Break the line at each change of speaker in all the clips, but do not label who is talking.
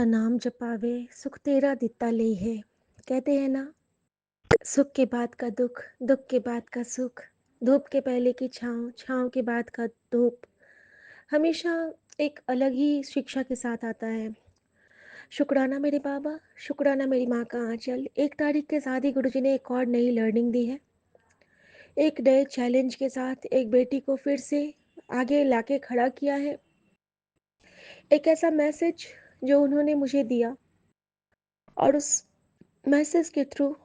नाम जपावे सुख तेरा दिता ले है। कहते हैं ना, सुख के बाद का दुख, दुख के बाद का सुख, धूप के पहले की छाँव, छाँव के बाद का धूप, हमेशा एक अलग ही शिक्षा के साथ आता है। शुक्राना मेरे बाबा, शुक्राना मेरी माँ का आंचल। 1 तारीख के साथ ही गुरुजी ने एक और नई लर्निंग दी है। एक नए चैलेंज के साथ एक बेटी को फिर से आगे लाके खड़ा किया है। एक ऐसा मैसेज जो उन्होंने मुझे दिया और उस मैसेज के थ्रू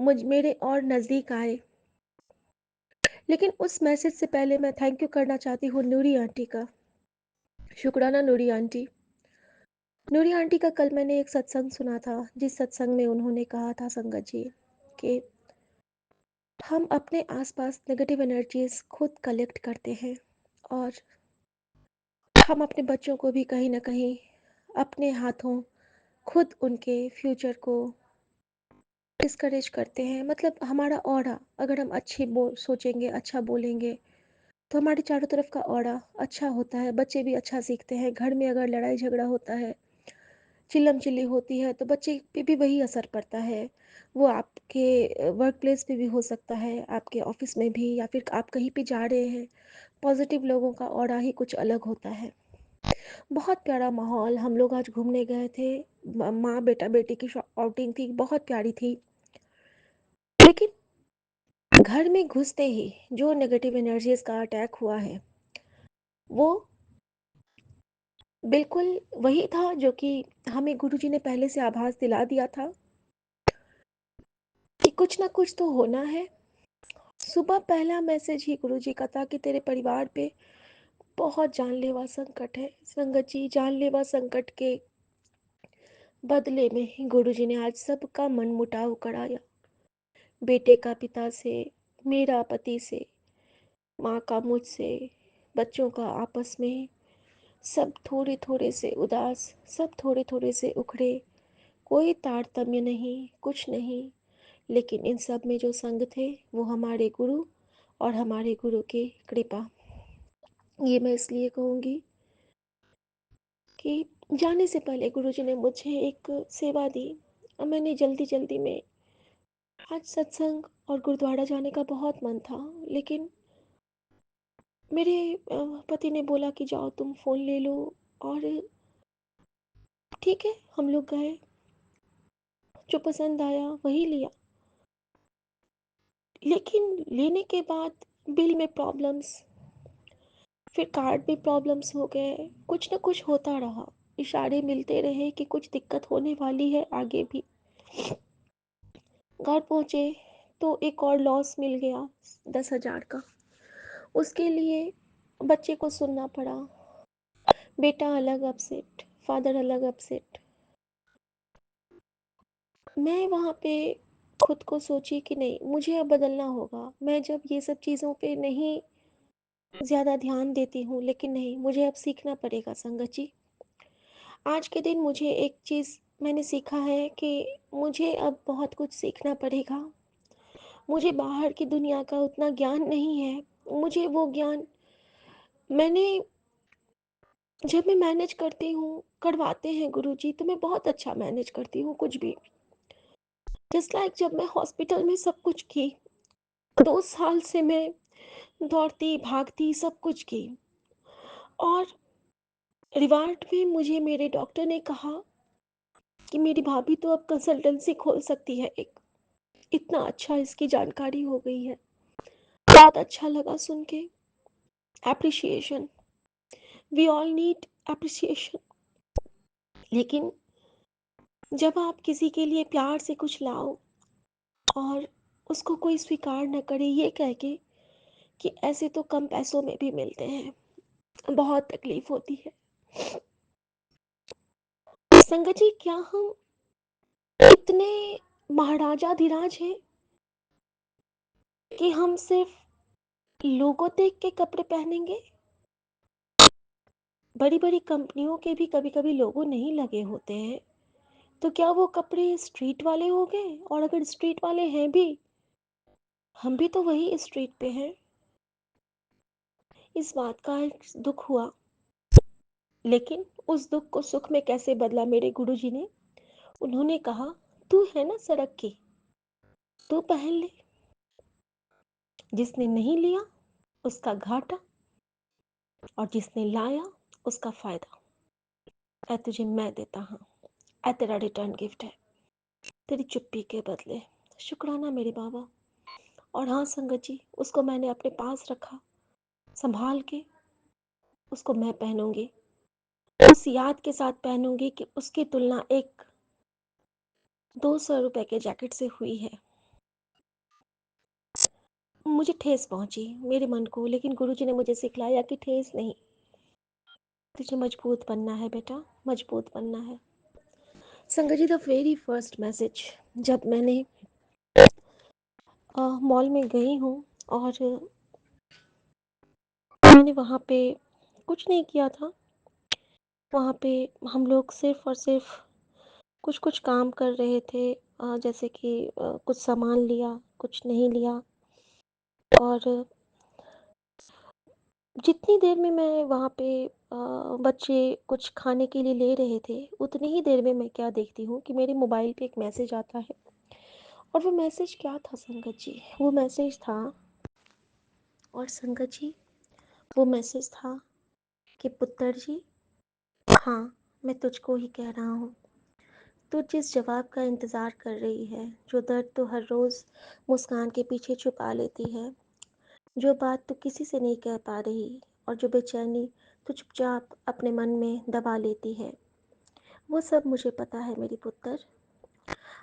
मुझ मेरे और नज़दीक आए। लेकिन उस मैसेज से पहले मैं थैंक यू करना चाहती हूँ नूरी आंटी का। शुक्राना नूरी आंटी। नूरी आंटी का कल मैंने एक सत्संग सुना था, जिस सत्संग में उन्होंने कहा था संगत जी कि हम अपने आसपास नेगेटिव एनर्जीज खुद कलेक्ट करते हैं और हम अपने बच्चों को भी कहीं ना कहीं अपने हाथों खुद उनके फ्यूचर को डिस्करेज करते हैं। मतलब हमारा ऑरा, अगर हम सोचेंगे, अच्छा बोलेंगे, तो हमारे चारों तरफ का ऑरा अच्छा होता है। बच्चे भी अच्छा सीखते हैं। घर में अगर लड़ाई झगड़ा होता है, चिल्लम चिल्ली होती है, तो बच्चे पे भी वही असर पड़ता है। वो आपके वर्क प्लेस पे भी हो सकता है, आपके ऑफिस में भी, या फिर आप कहीं पे जा रहे हैं। पॉजिटिव लोगों का ऑरा ही कुछ अलग होता है। बहुत प्यारा माहौल। हम लोग आज घूमने गए थे। माँ बेटा बेटी की आउटिंग थी, बहुत प्यारी थी। लेकिन घर में घुसते ही जो नेगेटिव एनर्जीज का अटैक हुआ है, वो बिल्कुल वही था जो कि हमें गुरुजी ने पहले से आभास दिला दिया था कि कुछ ना कुछ तो होना है। सुबह पहला मैसेज ही गुरुजी का था कि तेरे परिवार पे बहुत जानलेवा संकट है। संगत जी, जानलेवा संकट के बदले में ही गुरुजी ने आज सबका मन मुटाव कराया। बेटे का पिता से, मेरा पति से, माँ का मुझसे, बच्चों का आपस में। सब थोड़े थोड़े से उदास, सब थोड़े थोड़े से उखड़े। कोई तारतम्य नहीं, कुछ नहीं। लेकिन इन सब में जो संग थे वो हमारे गुरु और हमारे गुरु की कृपा। ये मैं इसलिए कहूँगी कि जाने से पहले गुरुजी ने मुझे एक सेवा दी और मैंने जल्दी जल्दी में, आज सत्संग और गुरुद्वारा जाने का बहुत मन था, लेकिन मेरे पति ने बोला कि जाओ तुम फ़ोन ले लो। और ठीक है, हम लोग गए। जो पसंद आया वही लिया। लेकिन लेने के बाद बिल में प्रॉब्लम्स, फिर कार्ड में प्रॉब्लम्स हो गए। कुछ ना कुछ होता रहा। इशारे मिलते रहे कि कुछ दिक्कत होने वाली है आगे भी। घर पहुँचे तो एक और लॉस मिल गया, 10,000 का। उसके लिए बच्चे को सुनना पड़ा। बेटा अलग अपसेट, फादर अलग अपसेट। मैं वहाँ पे खुद को सोची कि नहीं, मुझे अब बदलना होगा। मैं जब ये सब चीज़ों पे नहीं ज़्यादा ध्यान देती हूँ, लेकिन नहीं, मुझे अब सीखना पड़ेगा संगत जी। आज के दिन मुझे एक चीज़ मैंने सीखा है कि मुझे अब बहुत कुछ सीखना पड़ेगा। मुझे बाहर की दुनिया का उतना ज्ञान नहीं है। मुझे वो ज्ञान मैंने, जब मैं मैनेज करती हूँ, करवाते हैं गुरुजी, तो मैं बहुत अच्छा मैनेज करती हूँ कुछ भी। जस्ट लाइक जब मैं हॉस्पिटल में सब कुछ की, 2 साल से मैं दौड़ती भागती सब कुछ की। और रिवार्ड में मुझे मेरे डॉक्टर ने कहा कि मेरी भाभी तो अब कंसल्टेंसी खोल सकती है एक। इतना अच्छा इसकी जानकारी हो गई है। बहुत अच्छा लगा सुन के। Appreciation, we all need appreciation. लेकिन जब आप किसी के लिए प्यार से कुछ लाओ और उसको कोई स्वीकार न करे, ये कह के कि ऐसे तो कम पैसों में भी मिलते हैं, बहुत तकलीफ होती है। संगत जी, क्या हम इतने महाराजा धीराज हैं कि हम सिर्फ लोगों देख के कपड़े पहनेंगे? बड़ी बड़ी कंपनियों के भी कभी कभी लोगो नहीं लगे होते हैं, तो क्या वो कपड़े स्ट्रीट वाले हो गए? और अगर स्ट्रीट वाले हैं भी, हम भी तो वही स्ट्रीट पे हैं। इस बात का एक दुख हुआ। लेकिन उस दुख को सुख में कैसे बदला मेरे गुरुजी ने। उन्होंने कहा, तू है ना सड़क की, तू पहन ले, जिसने नहीं लिया उसका घाटा और जिसने लाया उसका फायदा। ऐ तुझे मैं देता हूँ, ऐ तेरा रिटर्न गिफ्ट है, तेरी चुप्पी के बदले। शुक्राना मेरे बाबा। और हाँ संगत जी, उसको मैंने अपने पास रखा, संभाल के उसको मैं पहनूंगी, उस याद के साथ पहनूंगी कि उसकी तुलना एक 200 रुपए के जैकेट से हुई है। मुझे ठेस पहुंची मेरे मन को, लेकिन गुरुजी ने मुझे सिखलाया कि ठेस नहीं, तुझे मजबूत बनना है बेटा, मजबूत बनना है। संगत जी, द वेरी फर्स्ट मैसेज जब मैंने मॉल में गई हूँ और मैंने वहाँ पे कुछ नहीं किया था। वहाँ पे हम लोग सिर्फ और सिर्फ कुछ कुछ काम कर रहे थे, जैसे कि कुछ सामान लिया, कुछ नहीं लिया। और जितनी देर में मैं वहाँ पे बच्चे कुछ खाने के लिए ले रहे थे, उतनी ही देर में मैं क्या देखती हूँ कि मेरे मोबाइल पे एक मैसेज आता है। और वो मैसेज क्या था संगत जी? वो मैसेज था, और संगत जी वो मैसेज था कि पुत्र जी, हाँ, मैं तुझको ही कह रहा हूँ। तू जिस जवाब का इंतज़ार कर रही है, जो दर्द तू हर रोज़ मुस्कान के पीछे छुपा लेती है, जो बात तू किसी से नहीं कह पा रही और जो बेचैनी तू चुपचाप अपने मन में दबा लेती है, वो सब मुझे पता है मेरी पुत्र।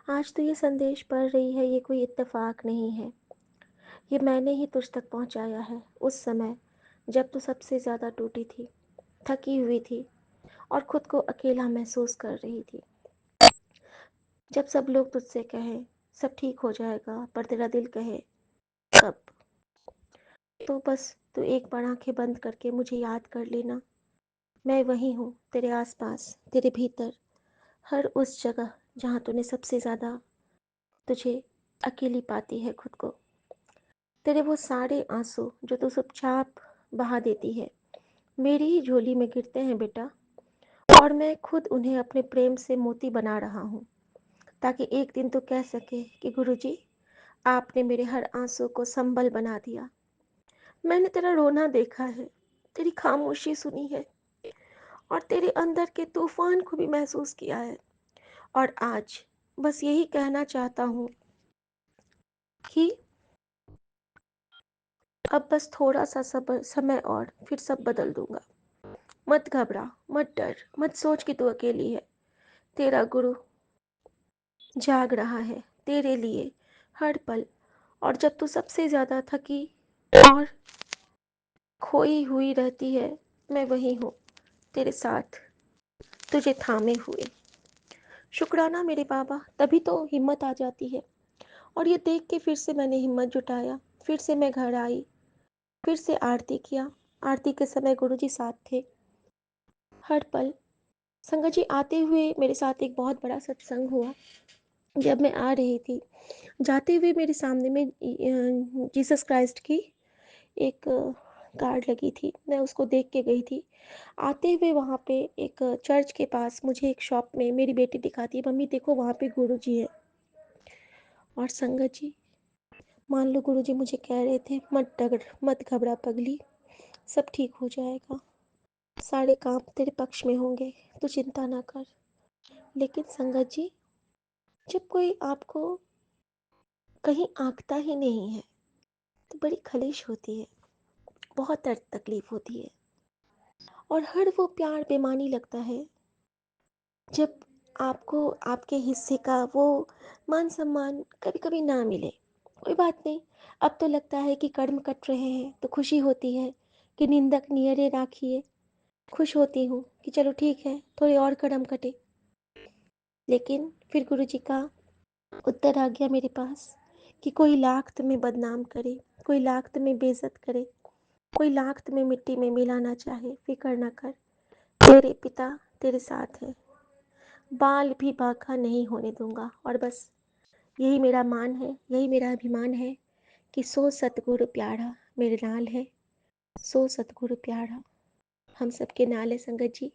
आज तू ये संदेश पढ़ रही है, ये कोई इत्तेफाक नहीं है। ये मैंने ही तुझ तक पहुंचाया है उस समय जब तू सबसे ज़्यादा टूटी थी, थकी हुई थी और खुद को अकेला महसूस कर रही थी। जब सब लोग तुझसे कहें सब ठीक हो जाएगा, पर तेरा दिल कहे कब, तो बस तू एक बार आंखें बंद करके मुझे याद कर लेना। मैं वहीं हूँ, तेरे आसपास, तेरे भीतर, हर उस जगह जहाँ तूने सबसे ज़्यादा तुझे अकेली पाती है खुद को। तेरे वो सारे आंसू जो तू चुपचाप बहा देती है, मेरी ही झोली में गिरते हैं बेटा, और मैं खुद उन्हें अपने प्रेम से मोती बना रहा हूँ, ताकि एक दिन तू कह सके कि गुरुजी, आपने मेरे हर आंसू को संबल बना दिया। मैंने तेरा रोना देखा है, तेरी खामोशी सुनी है और तेरे अंदर के तूफान को भी महसूस किया है। और आज बस यही कहना चाहता हूँ कि अब बस थोड़ा सा सब्र, समय और फिर सब बदल दूंगा। मत घबरा, मत डर, मत सोच कि तू अकेली है। तेरा गुरु जाग रहा है तेरे लिए हर पल। और जब तू सबसे ज़्यादा थकी और खोई हुई रहती है, मैं वहीं हूँ तेरे साथ, तुझे थामे हुए। शुक्राना मेरे बाबा, तभी तो हिम्मत आ जाती है। और ये देख के फिर से मैंने हिम्मत जुटाया, फिर से मैं घर आई, फिर से आरती किया। आरती के समय गुरुजी साथ थे हर पल। संगत जी, आते हुए मेरे साथ एक बहुत बड़ा सत्संग हुआ। जब मैं आ रही थी, जाते हुए मेरे सामने में जीसस क्राइस्ट की एक कार्ड लगी थी, मैं उसको देख के गई थी। आते हुए वहाँ पे एक चर्च के पास मुझे एक शॉप में मेरी बेटी दिखाती है, मम्मी देखो वहाँ पे गुरुजी है। और संगत जी, मान लो गुरुजी मुझे कह रहे थे, मत घबरा पगली, सब ठीक हो जाएगा, सारे काम तेरे पक्ष में होंगे, तू चिंता ना कर। लेकिन संगत जी, जब कोई आपको कहीं आंकता ही नहीं है, तो बड़ी खलीश होती है, बहुत दर्द तकलीफ होती है। और हर वो प्यार बेमानी लगता है जब आपको आपके हिस्से का वो मान सम्मान कभी कभी ना मिले। कोई बात नहीं, अब तो लगता है कि कर्म कट रहे हैं, तो खुशी होती है कि निंदक नियरे राखिए। खुश होती हूँ कि चलो ठीक है, थोड़े और कर्म कटे। लेकिन फिर गुरु जी का उत्तर आ गया मेरे पास कि कोई लाख तुम्हें बदनाम करे, कोई लाख तुम्हें बेइज्जत करे, कोई लाख तुम्हें मिट्टी में मिलाना चाहे, फिक्र ना कर, तेरे पिता तेरे साथ है, बाल भी बांका नहीं होने दूंगा। और बस यही मेरा मान है, यही मेरा अभिमान है कि सो सतगुरु प्यारा मेरे नाल है, सो सतगुरु प्यारा हम सबके नाल है संगत जी।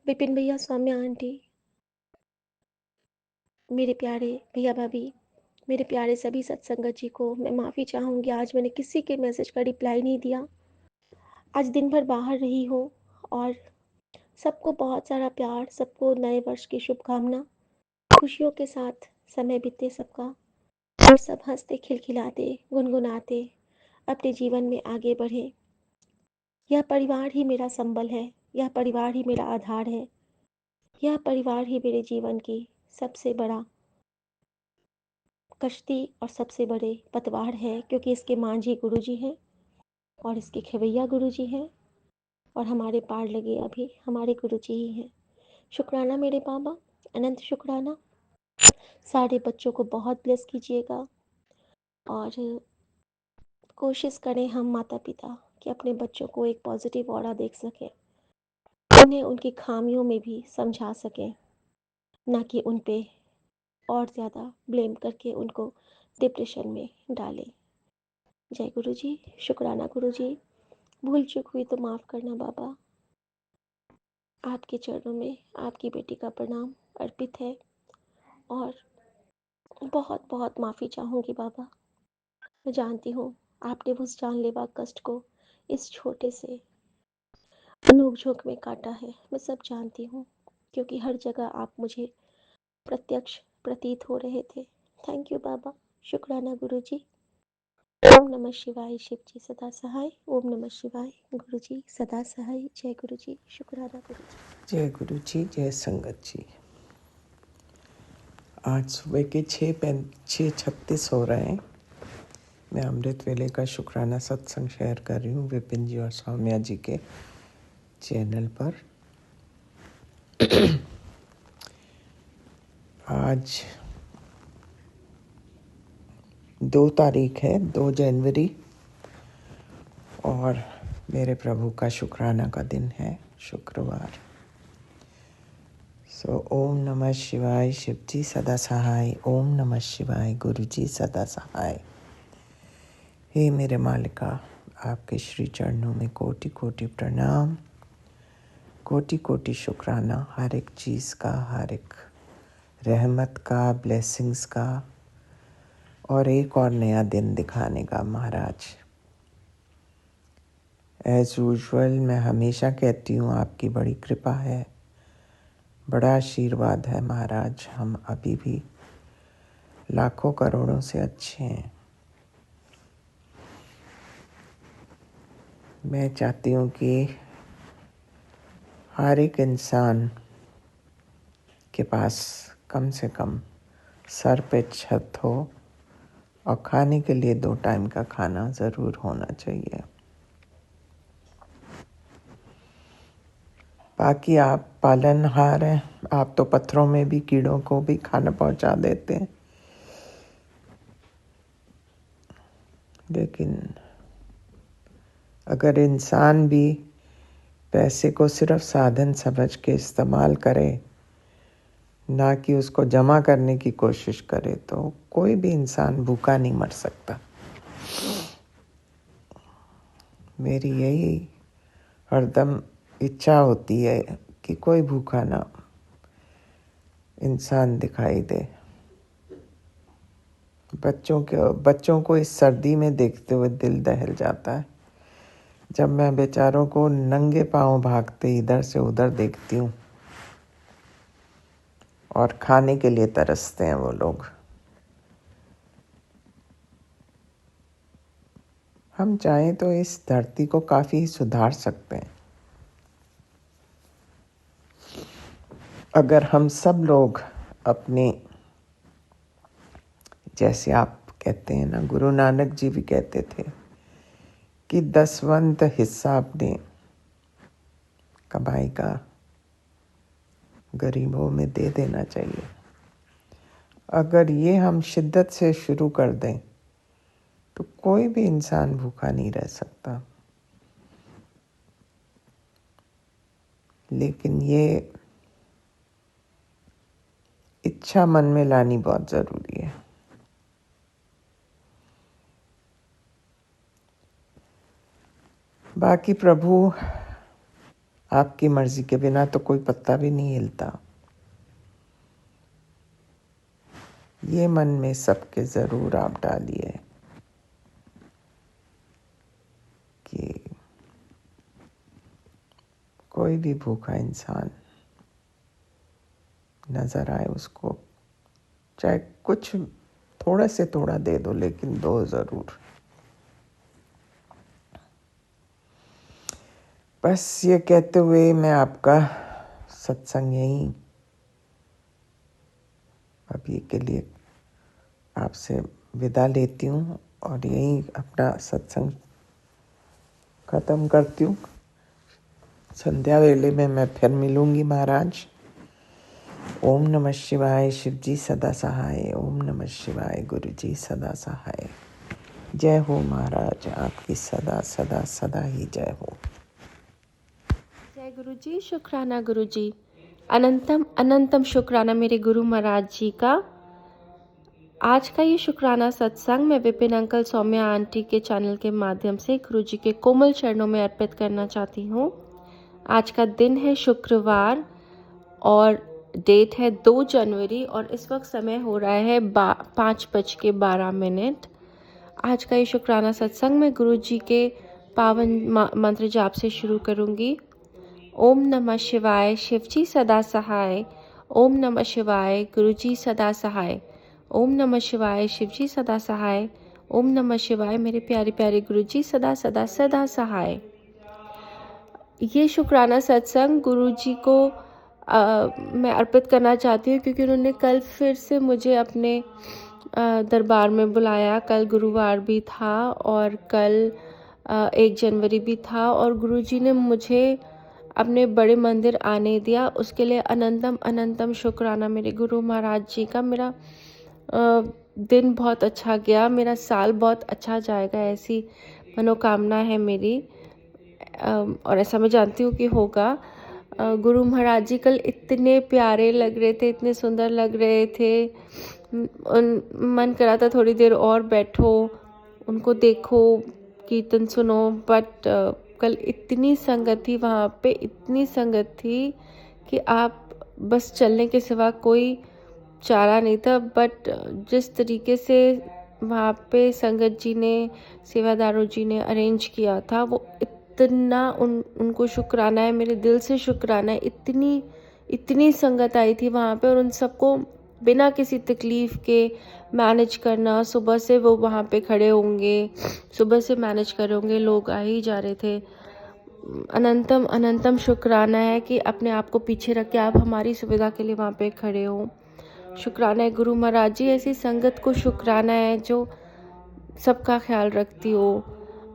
विपिन भैया, सौम्या आंटी, मेरे प्यारे भैया भाभी, मेरे प्यारे सभी सत्संगत जी को मैं माफ़ी चाहूँगी, आज मैंने किसी के मैसेज का रिप्लाई नहीं दिया। आज दिन भर बाहर रही हूँ और सबको बहुत सारा प्यार, सबको नए वर्ष की शुभकामना, खुशियों के साथ समय बीते सबका और सब हंसते खिलखिलाते गुनगुनाते अपने जीवन में आगे बढ़े। यह परिवार ही मेरा संबल है, यह परिवार ही मेरा आधार है, यह परिवार ही मेरे जीवन की सबसे बड़ा कश्ती और सबसे बड़े पतवार है, क्योंकि इसके मांझी गुरुजी हैं और इसके खेवैया गुरुजी हैं और हमारे पार लगे अभी हमारे गुरुजी ही हैं। शुक्राना मेरे बाबा, अनंत शुक्राना। सारे बच्चों को बहुत ब्लेस कीजिएगा और कोशिश करें हम माता पिता कि अपने बच्चों को एक पॉजिटिव ऑरा देख सकें, उन्हें उनकी खामियों में भी समझा सकें, ना कि उन पे और ज़्यादा ब्लेम करके उनको डिप्रेशन में डालें। जय गुरु जी, शुक्राना गुरु जी। भूल चूक हुई तो माफ़ करना बाबा। आपके चरणों में आपकी बेटी का प्रणाम अर्पित है और बहुत बहुत माफ़ी चाहूँगी बाबा। मैं जानती हूँ आपने उस जानलेवा कष्ट को इस छोटे से नोक झोंक में काटा है, मैं सब जानती हूँ, क्योंकि हर जगह आप मुझे प्रत्यक्ष प्रतीत हो रहे थे। थैंक यू बाबा, शुक्राना गुरु जी। ओम नमः शिवाय, शिव जी सदा सहाय। ओम नमः शिवाय, गुरु जी सदा सहाय। जय गुरु जी, शुक्राना गुरु जी।
जय गुरु जी, जय संगत जी। आज सुबह के 6:36 हो रहे हैं। मैं अमृत वेले का शुक्राना सत्संग शेयर कर रही हूँ विपिन जी और सौम्या जी के चैनल पर। आज 2 तारीख है, 2 जनवरी, और मेरे प्रभु का शुक्राना का दिन है, शुक्रवार। ओम नमः शिवाय, शिव जी सदा सहाय। ओम नमः शिवाय, गुरु जी सदा सहाय। हे मेरे मालिका, आपके श्री चरणों में कोटि कोटि प्रणाम, कोटि कोटि शुक्राना, हर एक चीज़ का, हर एक रहमत का, ब्लेसिंग्स का, और एक और नया दिन दिखाने का महाराज। एज यूजुअल मैं हमेशा कहती हूँ आपकी बड़ी कृपा है, बड़ा आशीर्वाद है महाराज। हम अभी भी लाखों करोड़ों से अच्छे हैं। मैं चाहती हूँ कि हर एक इंसान के पास कम से कम सर पे छत हो और खाने के लिए 2 टाइम का खाना ज़रूर होना चाहिए। बाकी आप पालनहार हैं, आप तो पत्थरों में भी कीड़ों को भी खाना पहुंचा देते हैं, लेकिन अगर इंसान भी पैसे को सिर्फ साधन समझ के इस्तेमाल करे, ना कि उसको जमा करने की कोशिश करे, तो कोई भी इंसान भूखा नहीं मर सकता। मेरी यही हरदम इच्छा होती है कि कोई भूखा ना इंसान दिखाई दे। बच्चों को इस सर्दी में देखते हुए दिल दहल जाता है, जब मैं बेचारों को नंगे पांव भागते इधर से उधर देखती हूँ, और खाने के लिए तरसते हैं वो लोग। हम चाहें तो इस धरती को काफ़ी सुधार सकते हैं, अगर हम सब लोग अपने, जैसे आप कहते हैं ना, गुरु नानक जी भी कहते थे कि 10वां हिस्सा अपने कमाई का गरीबों में दे देना चाहिए। अगर ये हम शिद्दत से शुरू कर दें तो कोई भी इंसान भूखा नहीं रह सकता। लेकिन ये इच्छा मन में लानी बहुत ज़रूरी है। बाकी प्रभु आपकी मर्जी के बिना तो कोई पत्ता भी नहीं हिलता। ये मन में सबके ज़रूर आप डालिए कि कोई भी भूखा इंसान नज़र आए उसको, चाहे कुछ थोड़ा से थोड़ा दे दो, लेकिन दो ज़रूर। बस ये कहते हुए मैं आपका सत्संग यहीं अभी के लिए आपसे विदा लेती हूँ और यहीं अपना सत्संग ख़त्म करती हूँ। संध्या वेले में मैं फिर मिलूँगी महाराज। ओम नमः शिवाय, शिव जी सदा सहाय। ओम नमः शिवाय, गुरु जी सदा सहाय। जय हो महाराज, आपकी सदा सदा सदा ही जय हो।
जय गुरु जी, शुक्राना गुरु जी, अनंतम अनंतम शुक्राना मेरे गुरु महाराज जी का। आज का ये शुक्राना सत्संग मैं विपिन अंकल, सौम्या आंटी के चैनल के माध्यम से गुरु जी के कोमल चरणों में अर्पित करना चाहती हूँ। आज का दिन है शुक्रवार और डेट है 2 जनवरी और इस वक्त समय हो रहा है 5:12। आज का ये शुक्राना सत्संग मैं गुरु जी के पावन मंत्र जाप से शुरू करूँगी। ओम नमः शिवाय, शिवजी सदा सहाय। ओम नमः शिवाय, गुरुजी सदा सहाय। ओम नमः शिवाय, शिवजी सदा सहाय। ओम नमः शिवाय, मेरे प्यारे प्यारे गुरुजी सदा सदा सदा सहाय। ये शुक्राना सत्संग गुरुजी को मैं अर्पित करना चाहती हूँ क्योंकि उन्होंने कल फिर से मुझे अपने दरबार में बुलाया। कल गुरुवार भी था और कल 1 जनवरी भी था और गुरुजी ने मुझे अपने बड़े मंदिर आने दिया। उसके लिए अनंतम अनंतम शुक्राना मेरे गुरु महाराज जी का। मेरा दिन बहुत अच्छा गया, मेरा साल बहुत अच्छा जाएगा, ऐसी मनोकामना है मेरी और ऐसा मैं जानती हूँ कि होगा। गुरु महाराज जी कल इतने प्यारे लग रहे थे, इतने सुंदर लग रहे थे, मन करा था थोड़ी देर और बैठो, उनको देखो, कीर्तन सुनो। बट कल इतनी संगत थी वहाँ पे, इतनी संगत थी कि आप बस चलने के सिवा कोई चारा नहीं था। बट जिस तरीके से वहाँ पे संगत जी ने, सेवादारों जी ने अरेंज किया था, वो इतना उनको शुक्राना है, मेरे दिल से शुक्राना है। इतनी संगत आई थी वहाँ पे और उन सबको बिना किसी तकलीफ़ के मैनेज करना। सुबह से वो वहाँ पे खड़े होंगे, सुबह से मैनेज कर रहे होंगे, लोग आ ही जा रहे थे। अनंतम अनंतम शुक्राना है कि अपने आप को पीछे रख के आप हमारी सुविधा के लिए वहाँ पे खड़े हो। शुक्राना है गुरु महाराज जी, ऐसी संगत को शुक्राना है जो सबका ख्याल रखती हो।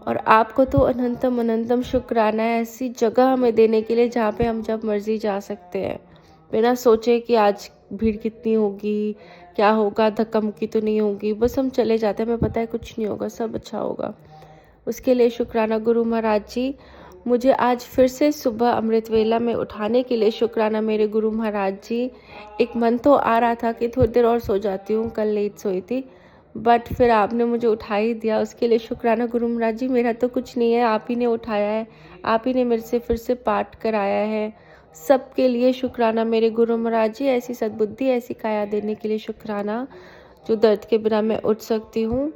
और आपको तो अनंतम अनंतम शुक्राना है ऐसी जगह हमें देने के लिए जहाँ पे हम जब मर्जी जा सकते हैं, बिना सोचे कि आज भीड़ कितनी होगी, क्या होगा, धक्का मुक्की तो नहीं होगी। बस हम चले जाते हैं, हमें पता है कुछ नहीं होगा, सब अच्छा होगा। उसके लिए शुक्राना गुरु महाराज जी। मुझे आज फिर से सुबह अमृत वेला में उठाने के लिए शुक्राना मेरे गुरु महाराज जी। एक मन तो आ रहा था कि थोड़ी देर और सो जाती हूँ, कल लेट सोई थी, बट फिर आपने मुझे उठा ही दिया। उसके लिए शुक्राना गुरु महाराज जी। मेरा तो कुछ नहीं है, आप ही ने उठाया है, आप ही ने मेरे से फिर से पाठ कराया है। सबके लिए शुक्राना मेरे गुरु महाराज जी। ऐसी सद्बुद्धि, ऐसी काया देने के लिए शुक्राना जो दर्द के बिना मैं उठ सकती हूँ।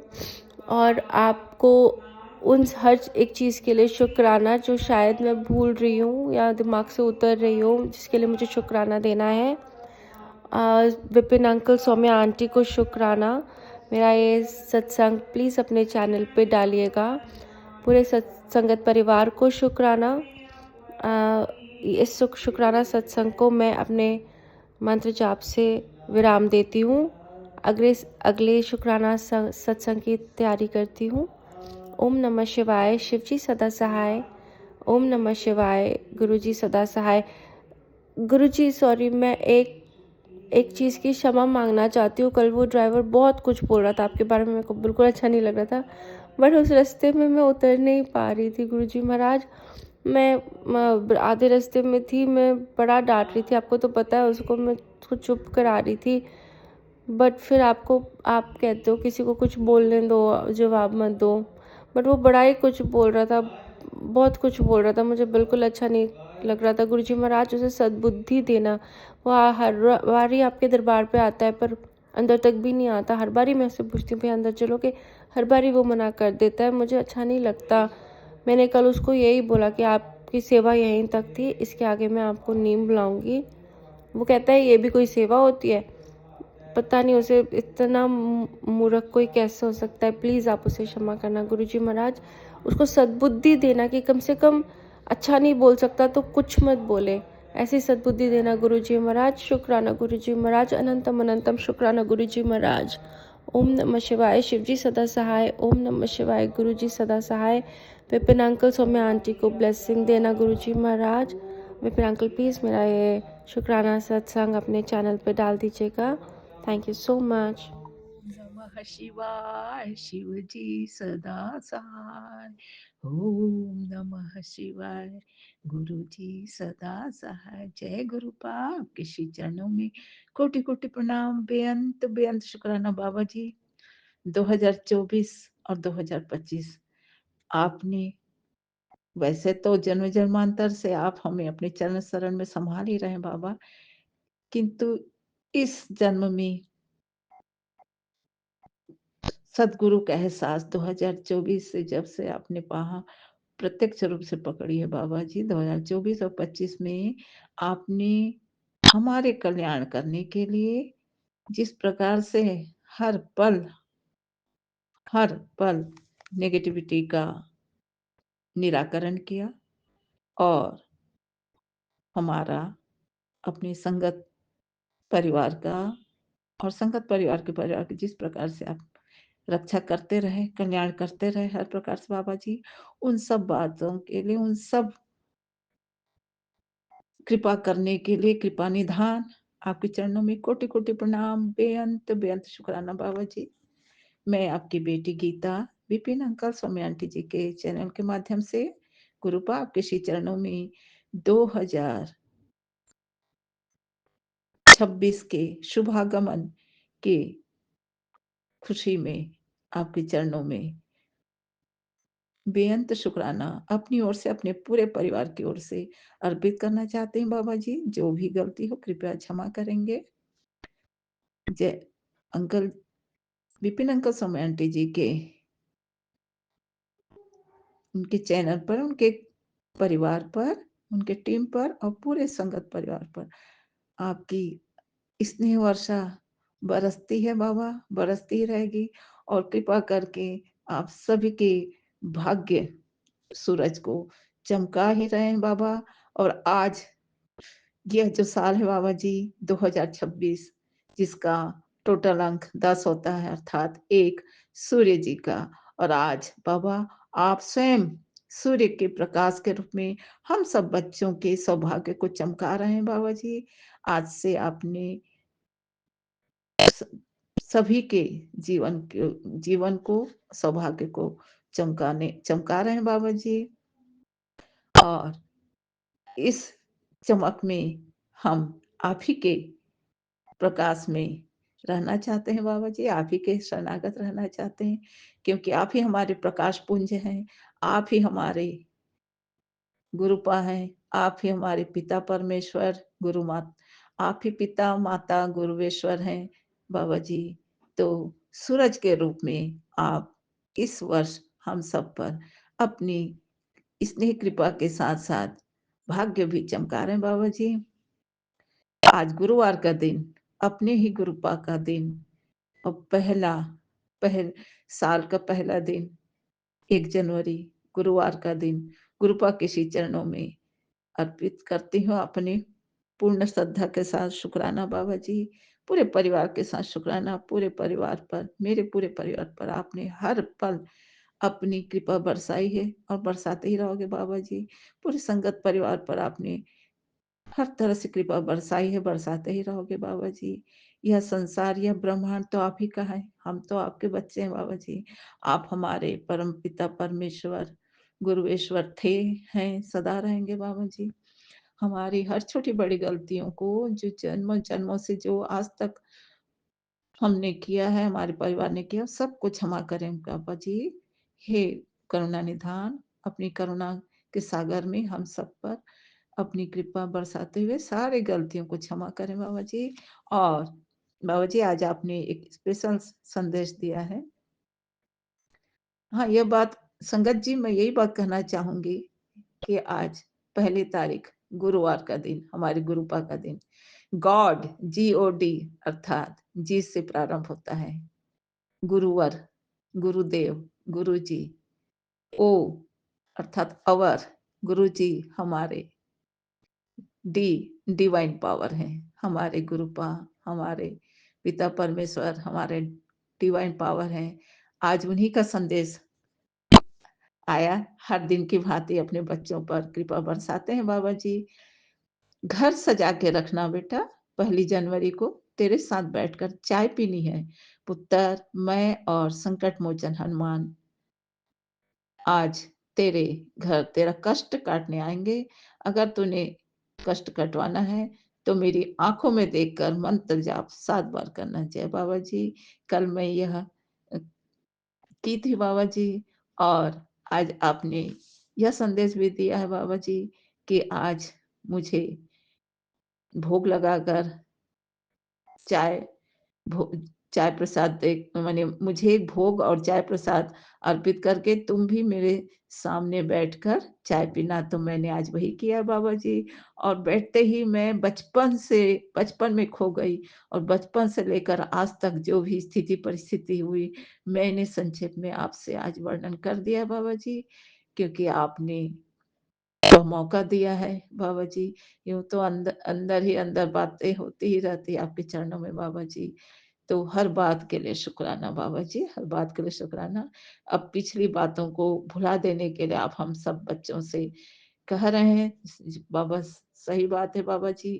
और आपको उन हर एक चीज़ के लिए शुक्राना जो शायद मैं भूल रही हूँ या दिमाग से उतर रही हूँ, जिसके लिए मुझे शुक्राना देना है। विपिन अंकल, सौम्या आंटी को शुक्राना। मेरा ये सत्संग प्लीज़ अपने चैनल पे डालिएगा। पूरे संगत परिवार को शुक्राना। इस शुक्राना सत्संग को मैं अपने मंत्र जाप से विराम देती हूँ। अगले शुक्राना सत्संग की तैयारी करती हूँ। ओम नमः शिवाय, शिवजी सदा सहाय। ओम नमः शिवाय, गुरुजी सदा सहाय। गुरुजी सॉरी, मैं एक चीज़ की क्षमा मांगना चाहती हूँ। कल वो ड्राइवर बहुत कुछ बोल रहा था आपके बारे में, मेरे को बिल्कुल अच्छा नहीं लग रहा था, बट उस रास्ते में मैं उतर नहीं पा रही थी। गुरुजी महाराज, मैं आधे रास्ते में थी, मैं बड़ा डांट रही थी, आपको तो पता है, उसको मैं उसको चुप करा रही थी। बट फिर आप कहते हो किसी को कुछ बोलने दो, जवाब मत दो, बट वो बड़ा ही कुछ बोल रहा था, बहुत कुछ बोल रहा था, मुझे बिल्कुल अच्छा नहीं
लग रहा था। गुरुजी महाराज उसे सद्बुद्धि देना। वो हर बार ही आपके दरबार पे आता है पर अंदर तक भी नहीं आता। हर बार ही मैं उससे पूछती हूँ भाई अंदर चलोगे, हर बार ही वो मना कर देता है। मुझे अच्छा नहीं लगता। मैंने कल उसको यही बोला कि आपकी सेवा यहीं तक थी, इसके आगे मैं आपको नहीं बुलाऊंगी। वो कहता है ये भी कोई सेवा होती है। पता नहीं उसे इतना मूर्ख कोई कैसे हो सकता है। प्लीज़ आप उसे क्षमा करना गुरुजी महाराज। उसको सद्बुद्धि देना कि कम से कम अच्छा नहीं बोल सकता तो कुछ मत बोले, ऐसी सद्बुद्धि देना गुरुजी महाराज। शुक्राना गुरुजी महाराज, अनंतम अनंतम शुक्राना गुरुजी महाराज। ओम नमः शिवाय। शिवजी सदा सहाय। ओम नमः शिवाय। गुरुजी सदा सहाय। विपिन अंकल सौम्या आंटी को ब्लेसिंग देना गुरुजी महाराज। विपिन अंकल प्लीज़ मेरा ये शुक्राना सत्संग अपने चैनल पे डाल दीजिएगा। Thank you so much.
नमः शिवाय। शिवजी सदा सहाय। ओम नमः शिवाय। गुरु जी सदा सहाय। जय गुरु पाप के श्री चरणों में कोटि कोटि प्रणाम। बेअंत बेअंत शुक्राना बाबा जी। 2024 और 2025 आपने, वैसे तो जन्म जन्मांतर से आप हमें अपने चरण शरण में संभाल ही रहे हैं बाबा, किंतु इस जन्म में सदगुरु का एहसास 2024 से जब से आपने पाहा प्रत्यक्ष रूप से पकड़ी है बाबा जी, 2024 और 25 में आपने हमारे कल्याण करने के लिए जिस प्रकार से हर पल नेगेटिविटी का निराकरण किया और हमारा अपनी संगत परिवार का और संगत परिवार के जिस प्रकार से आप रक्षा करते रहे, कल्याण करते रहे हर प्रकार से बाबा जी, उन सब बातों के लिए, उन सब कृपा करने के लिए कृपा निधान आपके चरणों में कोटि कोटि प्रणाम। बेअंत बेअंत शुक्राना बाबा जी। मैं आपकी बेटी गीता विपिन अंकल सौम्या आंटी जी के चैनल के माध्यम से गुरुपा आपके श्री चरणों में 2026 के शुभागमन के खुशी में आपके चरणों में बेअंत शुक्राना अपनी ओर से, अपने पूरे परिवार की ओर से अर्पित करना चाहते हैं बाबा जी। जो भी गलती हो कृपया क्षमा करेंगे। Jai uncle Vipin uncle Saumya aunty ji के उनके चैनल पर, उनके परिवार पर, उनके टीम पर और पूरे संगत परिवार पर आपकी स्नेह वर्षा बरसती है बाबा, बरसती रहेगी और कृपा करके आप सभी के भाग्य सूरज को चमका ही रहे हैं बाबा। और आज यह जो साल है बाबा जी 2026, जिसका टोटल अंक 10 होता है, अर्थात एक सूर्य जी का, और आज बाबा आप स्वयं सूर्य के प्रकाश के रूप में हम सब बच्चों के सौभाग्य को चमका रहे हैं बाबा जी। आज से आपने सभी के जीवन को सौभाग्य को चमका रहे हैं बाबा जी। और इस चमक में हम आप ही के प्रकाश में रहना चाहते हैं बाबा जी, आप ही के शरणागत रहना चाहते हैं, क्योंकि आप ही हमारे प्रकाश पुंज हैं, आप ही हमारे गुरुपा हैं, आप ही हमारे पिता परमेश्वर गुरु माता, आप ही पिता माता गुरुवेश्वर हैं बाबा जी। तो सूरज के रूप में आप इस वर्ष हम सब पर अपनी स्नेह कृपा के साथ साथ भाग्य भी चमका रहे हैं बाबा जी। आज गुरुवार का दिन, अपने ही गुरुपा का दिन और पहल साल का पहला दिन 1 जनवरी गुरुवार का दिन गुरुपा के श्री चरणों में अर्पित करती हूँ अपनी पूर्ण श्रद्धा के साथ शुक्राना बाबा जी। पूरे परिवार के साथ शुक्राना, पूरे परिवार पर, मेरे पूरे परिवार पर आपने हर पल अपनी कृपा बरसाई है और बरसाते ही रहोगे बाबा जी। पूरे संगत परिवार पर आपने हर तरह से कृपा बरसाई है, बरसाते ही रहोगे बाबा जी। यह संसार, यह ब्रह्मांड तो आप ही का है, हम तो आपके बच्चे हैं बाबा जी। आप हमारे परम पिता परमेश्वर गुरुवेश्वर थे, हैं, सदा रहेंगे बाबा जी। हमारी हर छोटी बड़ी गलतियों को, जो जन्मों जन्मों से जो आज तक हमने किया है, हमारे परिवार ने किया, सब कुछ क्षमा करें बाबा जी। हे करुणा निधान, अपनी करुणा के सागर में हम सब पर अपनी कृपा बरसाते हुए सारी गलतियों को क्षमा करें बाबा जी। और बाबा जी आज आपने एक स्पेशल संदेश दिया है। हाँ, यह बात संगत जी, मैं यही बात कहना चाहूंगी कि आज 1 तारीख गुरुवार का दिन, हमारे गुरुपा का दिन, गॉड GOD अर्थात जी से प्रारंभ होता है। गुरुवर, गुरुदेव, गुरुजी। ओ अर्थात अवर, गुरुजी हमारे। डी डिवाइन पावर है, हमारे गुरुपा, हमारे पिता परमेश्वर, हमारे डिवाइन पावर है। आज उन्हीं का संदेश आया, हर दिन की भांति अपने बच्चों पर कृपा बरसाते हैं बाबा जी। घर सजा के रखना बेटा, 1 जनवरी को तेरे साथ बैठकर चाय पीनी है पुत्र। मैं और संकट मोचन हनुमान आज तेरे घर तेरा कष्ट काटने आएंगे। अगर तूने कष्ट कटवाना है तो मेरी आंखों में देखकर मंत्र जाप 7 बार करना चाहिए बाबा जी। कल मैं यह की थी बाबा जी, और आज आपने यह संदेश भी दिया है बाबा जी कि आज मुझे भोग लगाकर चाय भो चाय प्रसाद दे, माने मुझे एक भोग और चाय प्रसाद अर्पित करके तुम भी मेरे सामने बैठकर चाय पीना। तो मैंने आज वही किया बाबा जी। और बैठते ही मैं बचपन में खो गई, और बचपन से लेकर आज तक जो भी स्थिति परिस्थिति हुई, मैंने संक्षेप में आपसे आज वर्णन कर दिया बाबा जी, क्योंकि आपने तो मौका दिया है बाबा जी। यूं तो अंदर अंदर ही अंदर बातें होती ही रहती है आपके चरणों में बाबा जी। तो हर बात के लिए शुक्राना बाबा जी, हर बात के लिए शुक्राना। अब पिछली बातों को भुला देने के लिए आप हम सब बच्चों से कह रहे हैं बाबा, सही बात है बाबा जी।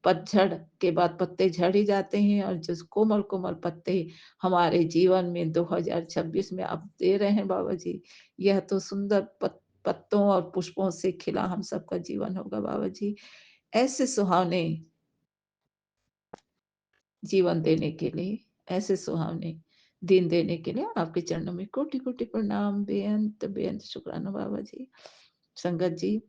पतझड़ के बाद पत्ते झड़ ही जाते हैं, और जो कोमल कोमल पत्ते हमारे जीवन में 2026 में आप दे रहे हैं बाबा जी, यह तो सुंदर पत्तों और पुष्पों से खिला हम सबका जीवन होगा बाबा जी। ऐसे सुहावने जीवन देने के लिए, ऐसे सुहावने दिन देने के लिए आपके चरणों में कोटि कोटि प्रणाम, बेअंत बेअंत शुक्राना बाबा जी। संगत जी,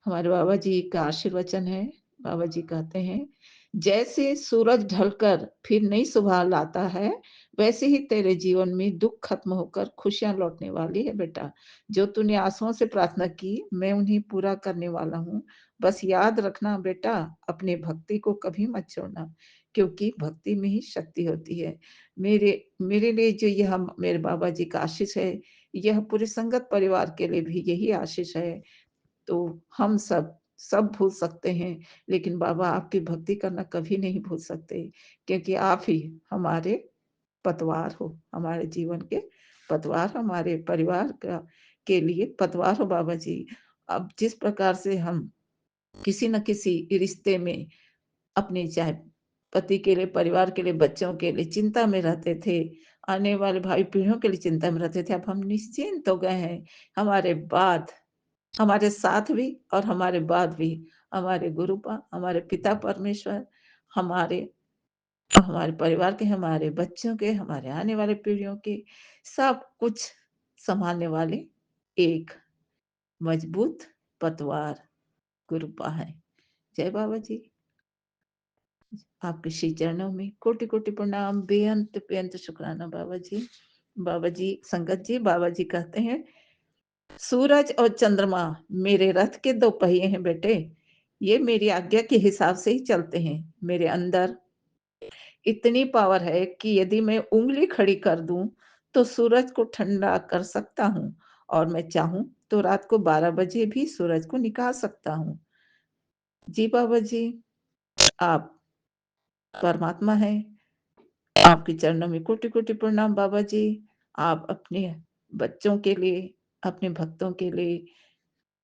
हमारे बाबा जी का आशीर्वचन है। बाबा जी कहते हैं, जैसे सूरज ढलकर फिर नई सुबह लाता है, वैसे ही तेरे जीवन में दुख खत्म होकर खुशियां लौटने वाली है बेटा। जो तूने आंसुओं से प्रार्थना की, मैं उन्हें पूरा करने वाला हूँ। बस याद रखना बेटा, अपने भक्ति को कभी मत छोड़ना, क्योंकि भक्ति में ही शक्ति होती है। मेरे मेरे लिए जो यह मेरे बाबा जी का आशीष है, यह पूरे संगत परिवार के लिए भी यही आशीष है। तो हम सब भूल सकते हैं, लेकिन बाबा आपकी भक्ति करना कभी नहीं भूल सकते, क्योंकि आप ही हमारे पतवार हो, हमारे जीवन के पतवार, हमारे परिवार का के लिए पतवार हो बाबा जी। अब जिस प्रकार से हम किसी न किसी रिश्ते में अपने, चाहे पति के लिए, परिवार के लिए, बच्चों के लिए चिंता में रहते थे, आने वाले भाई पीढ़ियों के लिए चिंता में रहते थे, अब हम निश्चिंत हो गए हैं। हमारे बाद, हमारे साथ भी और हमारे बाद भी हमारे गुरुपा, हमारे पिता परमेश्वर, हमारे हमारे परिवार के, हमारे बच्चों के, हमारे आने वाले पीढ़ियों के सब कुछ संभालने वाले एक मजबूत पतवार गुरुपा है। जय बाबा जी। आपके श्री चरणों में कोटि कोटि प्रणाम, बेअंत बेअंत शुक्राना बाबा जी। बाबा जी, संगत जी, बाबा जी कहते हैं, सूरज और चंद्रमा मेरे रथ के 2 पहिए हैं बेटे। ये मेरी आज्ञा के हिसाब से ही चलते हैं। मेरे अंदर इतनी पावर है कि यदि मैं उंगली खड़ी कर दूं तो सूरज को ठंडा कर सकता हूं, और मैं चाहूं तो रात को 12 बजे भी सूरज को निकाल सकता हूं। जी बाबा जी, आप परमात्मा हैं। आपके चरणों में कोटि कोटि प्रणाम बाबा जी। आप अपने बच्चों के लिए, अपने भक्तों के लिए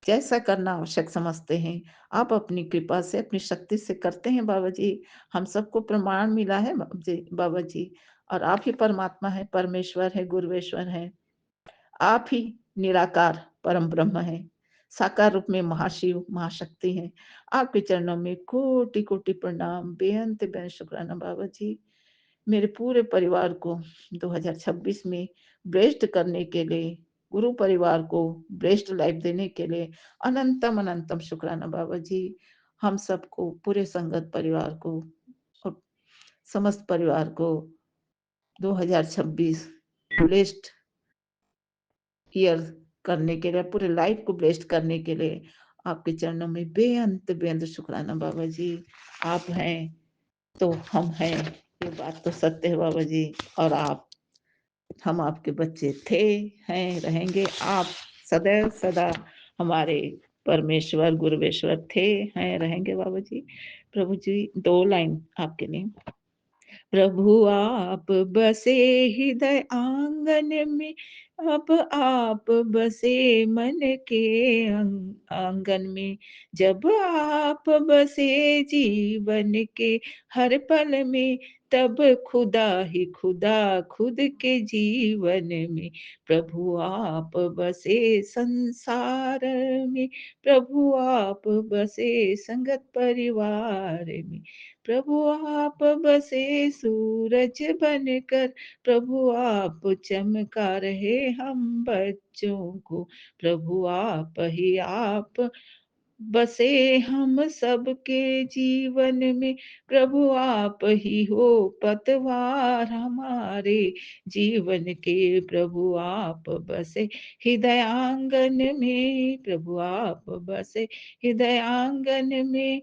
जैसा करना आवश्यक समझते हैं, आप अपनी कृपा से, अपनी शक्ति से करते हैं बाबा जी। हम सबको प्रमाण मिला है बाबा जी, और आप ही परमात्मा है, परमेश्वर है, गुरुवेश्वर है। आप ही निराकार परम ब्रह्म है, साकार रूप में महाशिव महाशक्ति हैं। आपके चरणों में कोटि कोटि प्रणाम, बेअंत बेअंत शुक्राना बाबा जी। मेरे पूरे परिवार को 2026 में ब्लेस्ड करने के लिए गुरु परिवार को बेस्ट लाइफ देने के लिए अनंतम अनंतम शुक्राना बाबा जी। हम सबको, पूरे संगत परिवार को और समस्त परिवार को 2026 ब्लेस्ड ईयर करने के लिए, पूरे लाइफ को ब्लेस्ड करने के लिए आपके चरणों में बेअंत बेअंत शुक्राना बाबा जी। आप हैं तो हम हैं, ये बात तो सत्य है बाबा जी। और हम आपके बच्चे थे, हैं, रहेंगे। आप सदैव सदा हमारे परमेश्वर गुरुवेश्वर थे, हैं, रहेंगे बाबा जी। प्रभु जी, 2 लाइन आपके लिए। प्रभु आप बसे हृदय आंगन में, अब आप बसे मन के आंगन में। जब आप बसे जीवन के हर पल में, तब खुदा ही खुदा खुद के जीवन में। प्रभु आप बसे संसार में, प्रभु आप बसे संगत परिवार में। प्रभु आप बसे सूरज बनकर, प्रभु आप चमका रहे हम बच्चों को। प्रभु आप ही आप बसे हम सबके जीवन में। प्रभु आप ही हो पतवार हमारे जीवन के। प्रभु आप बसे हृदय आंगन में, प्रभु आप बसे हृदय आंगन में।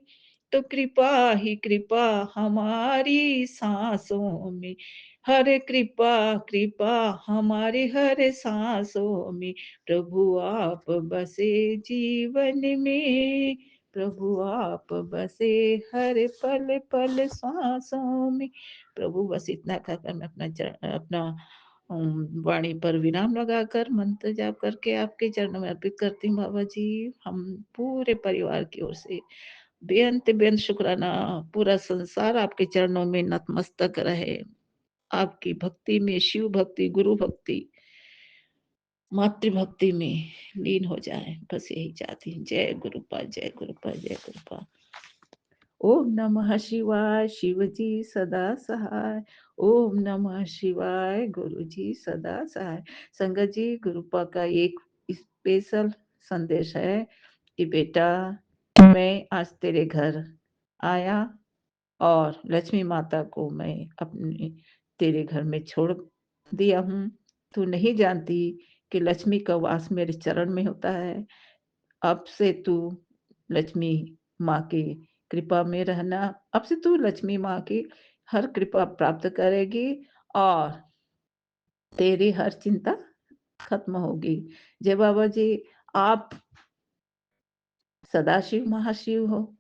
तो कृपा ही कृपा हमारी सांसों में, हर कृपा कृपा हमारे हर सांसों में। प्रभु आप बसे जीवन में, प्रभु आप बसे हर पल पल सांसों में। प्रभु बस इतना कहकर मैं अपना वाणी पर विराम लगाकर मंत्र जाप करके आपके चरणों में अर्पित करती हूँ बाबा जी। हम पूरे परिवार की ओर से बेअंत बेअंत शुक्राना। पूरा संसार आपके चरणों में नतमस्तक रहे, आपकी भक्ति में, शिव भक्ति, गुरु भक्ति, मातृभक्ति में लीन हो जाए, बस यही चाहती हूँ। जय गुरुपा, जय गुरुपा, जय गुरुपा। ओम नमः शिवाय, शिव जी सदा सहाय। ओम नमः शिवाय, गुरु जी सदा सहाय। संगत जी, गुरुपा का एक स्पेशल संदेश है कि बेटा, मैं आज तेरे घर आया और लक्ष्मी माता को मैं अपने तेरे घर में छोड़ दिया हूँ। तू नहीं जानती कि लक्ष्मी का वास मेरे चरण में होता है। अब से तू लक्ष्मी माँ की कृपा में रहना। अब से तू लक्ष्मी माँ की हर कृपा प्राप्त करेगी और तेरी हर चिंता खत्म होगी। जय बाबा जी। आप सदाशिव महाशिव हो,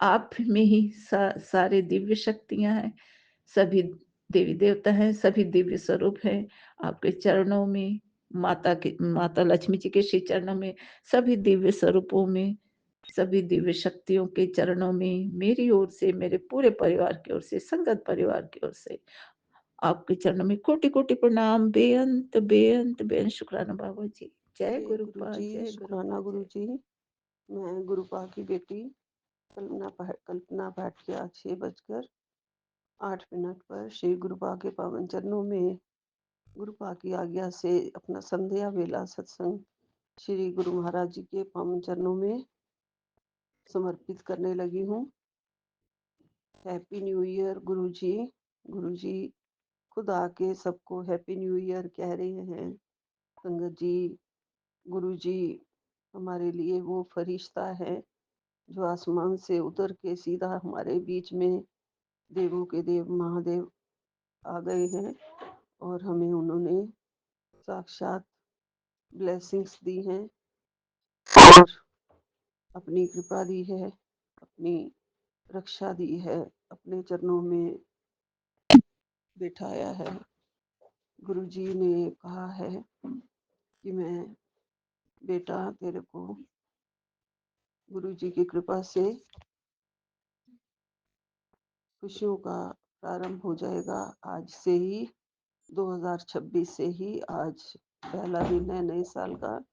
आप में ही सारे दिव्य शक्तियां हैं, सभी देवी देवता हैं, सभी दिव्य स्वरूप हैं आपके चरणों में। माता लक्ष्मी जी के श्री चरणों में, सभी दिव्य स्वरूपों में, सभी दिव्य शक्तियों के चरणों में मेरी ओर से, मेरे पूरे परिवार की ओर से, संगत परिवार की ओर से आपके चरणों में कोटि कोटि प्रणाम। बेअंत बेअंत बेअंत शुक्राना बाबा जी। जय गुरुपा,
जी,
जय
शुक्राना गुरु
गुरुपा।
जी। मैं गुरुपा की बेटी कल्पना भाटिया 6:08 पर श्री गुरुपा के पावन चरणों में गुरुपा की आज्ञा से अपना संध्या वेला सत्संग श्री गुरु महाराज जी के पावन चरणों में समर्पित करने लगी हूँ। हैप्पी न्यू ईयर गुरु जी। गुरु जी खुद आके सबको हैप्पी न्यू ईयर कह रहे हैं। संगत जी, गुरु जी हमारे लिए वो फरिश्ता है जो आसमान से उतर के सीधा हमारे बीच में देवों के देव महादेव आ गए हैं और हमें उन्होंने साक्षात ब्लेसिंग्स दी हैं और अपनी कृपा दी है, अपनी रक्षा दी है, अपने चरणों में बिठाया है। गुरु जी ने कहा है कि मैं बेटा तेरे को गुरु जी की कृपा से खुशियों का प्रारंभ हो जाएगा। आज से ही 2026 से ही आज पहला दिन है नए साल का।